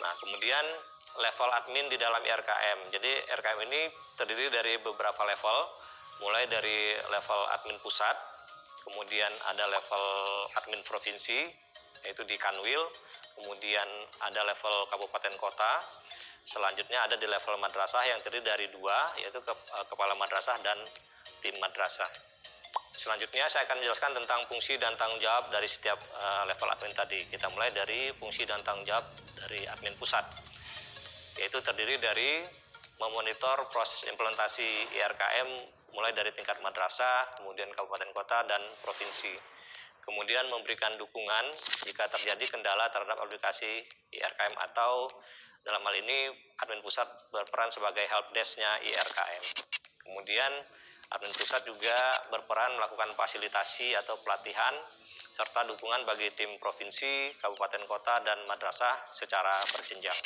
Nah, kemudian level admin di dalam IRKM. Jadi IRKM ini terdiri dari beberapa level, mulai dari level admin pusat, kemudian ada level admin provinsi, yaitu di Kanwil, kemudian ada level kabupaten kota, selanjutnya ada di level madrasah yang terdiri dari dua, yaitu kepala madrasah dan tim madrasah. Selanjutnya saya akan menjelaskan tentang fungsi dan tanggung jawab dari setiap level admin tadi. Kita mulai dari fungsi dan tanggung jawab dari admin pusat, yaitu terdiri dari memonitor proses implementasi IRKM mulai dari tingkat madrasah, kemudian kabupaten kota, dan provinsi. Kemudian memberikan dukungan jika terjadi kendala terhadap aplikasi IRKM, atau dalam hal ini admin pusat berperan sebagai helpdesk-nya IRKM. Kemudian admin pusat juga berperan melakukan fasilitasi atau pelatihan serta dukungan bagi tim provinsi, kabupaten kota, dan madrasah secara berjenjang.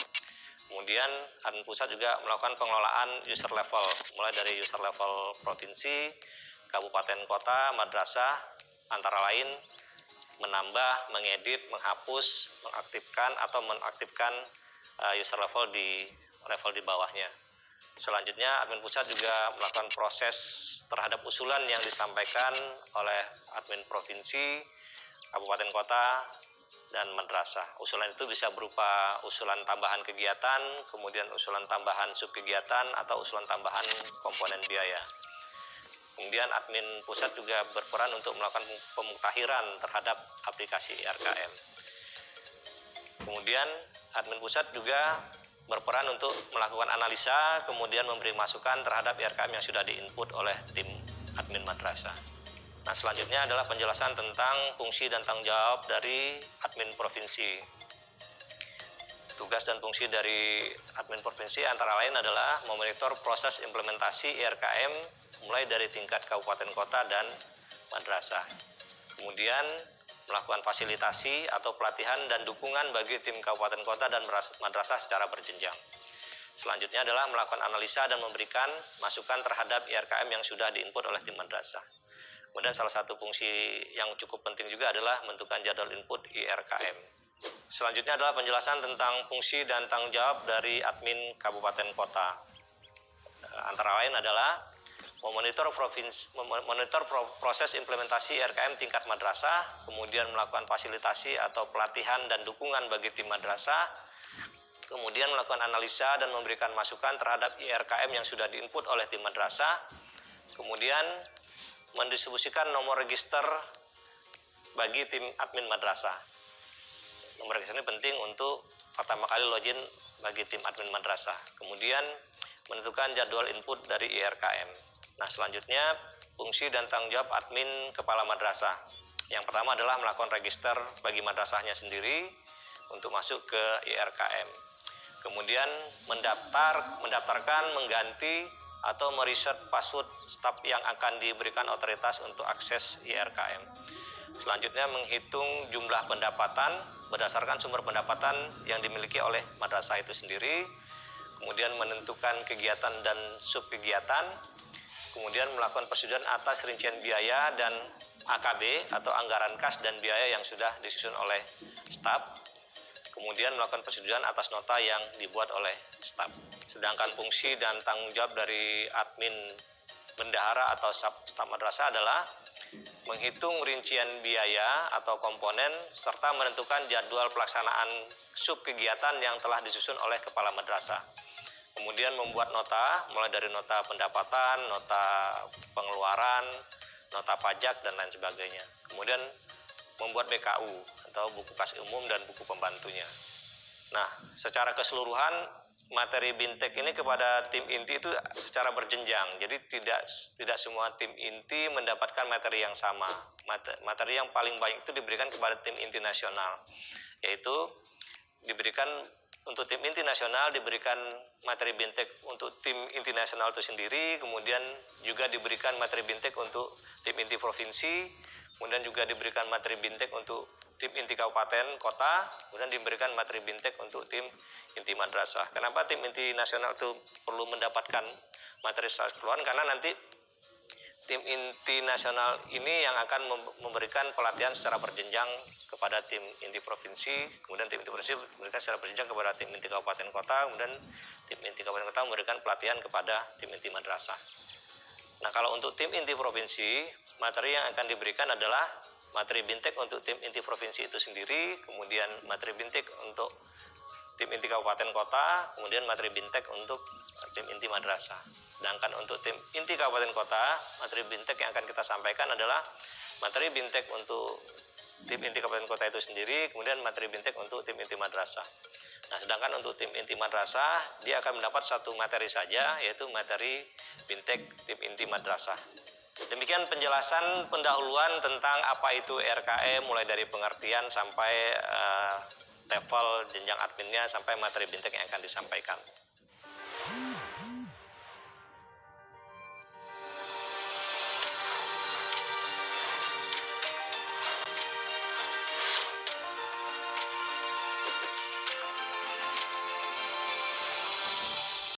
Kemudian admin pusat juga melakukan pengelolaan user level, mulai dari user level provinsi, kabupaten kota, madrasah, antara lain menambah, mengedit, menghapus, mengaktifkan atau menonaktifkan user level di bawahnya. Selanjutnya admin pusat juga melakukan proses terhadap usulan yang disampaikan oleh admin provinsi, kabupaten kota, dan madrasah. Usulan itu bisa berupa usulan tambahan kegiatan, kemudian usulan tambahan subkegiatan, atau usulan tambahan komponen biaya. Kemudian admin pusat juga berperan untuk melakukan pemuktahiran terhadap aplikasi IRKM. Kemudian admin pusat juga berperan untuk melakukan analisa, kemudian memberi masukan terhadap IRKM yang sudah diinput oleh tim admin madrasah. Nah, selanjutnya adalah penjelasan tentang fungsi dan tanggung jawab dari admin provinsi. Tugas dan fungsi dari admin provinsi antara lain adalah memonitor proses implementasi IRKM mulai dari tingkat kabupaten kota dan madrasah. Kemudian melakukan fasilitasi atau pelatihan dan dukungan bagi tim kabupaten kota dan madrasah secara berjenjang. Selanjutnya adalah melakukan analisa dan memberikan masukan terhadap IRKM yang sudah diinput oleh tim madrasah. Kemudian salah satu fungsi yang cukup penting juga adalah menentukan jadwal input IRKM. Selanjutnya adalah penjelasan tentang fungsi dan tanggung jawab dari admin kabupaten kota. Antara lain adalah memonitor proses implementasi IRKM tingkat madrasah, kemudian melakukan fasilitasi atau pelatihan dan dukungan bagi tim madrasah, kemudian melakukan analisa dan memberikan masukan terhadap IRKM yang sudah diinput oleh tim madrasah, kemudian mendistribusikan nomor register bagi tim admin madrasah. Nomor register ini penting untuk pertama kali login bagi tim admin madrasah. Kemudian menentukan jadwal input dari IRKM. Nah, selanjutnya fungsi dan tanggung jawab admin kepala madrasah. Yang pertama adalah melakukan register bagi madrasahnya sendiri untuk masuk ke IRKM. Kemudian mendaftarkan, mengganti atau mereset password staf yang akan diberikan otoritas untuk akses IRKM. Selanjutnya menghitung jumlah pendapatan berdasarkan sumber pendapatan yang dimiliki oleh madrasah itu sendiri. Kemudian menentukan kegiatan dan subkegiatan. Kemudian melakukan persetujuan atas rincian biaya dan AKB atau anggaran kas dan biaya yang sudah disusun oleh staf. Kemudian melakukan persetujuan atas nota yang dibuat oleh staf. Sedangkan fungsi dan tanggung jawab dari admin bendahara atau staf madrasah adalah menghitung rincian biaya atau komponen serta menentukan jadwal pelaksanaan subkegiatan yang telah disusun oleh kepala madrasah. Kemudian membuat nota, mulai dari nota pendapatan, nota pengeluaran, nota pajak, dan lain sebagainya. Kemudian membuat BKU atau buku kas umum dan buku pembantunya. Nah, secara keseluruhan materi BINTEK ini kepada tim inti itu secara berjenjang. Jadi tidak semua tim inti mendapatkan materi yang sama. Materi yang paling banyak itu diberikan kepada tim inti nasional, yaitu diberikan untuk tim inti nasional, diberikan materi BINTEK untuk tim inti nasional itu sendiri, kemudian juga diberikan materi BINTEK untuk tim inti provinsi, kemudian juga diberikan materi BINTEK untuk tim inti kabupaten, kota, kemudian diberikan materi BINTEK untuk tim inti madrasah. Kenapa tim inti nasional itu perlu mendapatkan materi secara keseluruhan? Karena nanti tim inti nasional ini yang akan memberikan pelatihan secara berjenjang kepada tim inti provinsi, kemudian tim inti provinsi memberikan secara berjenjang kepada tim inti kabupaten kota, kemudian tim inti kabupaten kota memberikan pelatihan kepada tim inti madrasah. Nah, kalau untuk tim inti provinsi, materi yang akan diberikan adalah materi bintek untuk tim inti provinsi itu sendiri, kemudian materi bintek untuk tim inti kabupaten kota, kemudian materi bintek untuk tim inti madrasah. Sedangkan untuk tim inti kabupaten kota, materi bintek yang akan kita sampaikan adalah materi bintek untuk tim inti kabupaten kota itu sendiri, kemudian materi bintek untuk tim inti madrasah. Nah, sedangkan untuk tim inti madrasah, dia akan mendapat satu materi saja, yaitu materi bintek tim inti madrasah. Demikian penjelasan pendahuluan tentang apa itu RKM, mulai dari pengertian sampai level jenjang adminnya sampai materi bintek yang akan disampaikan.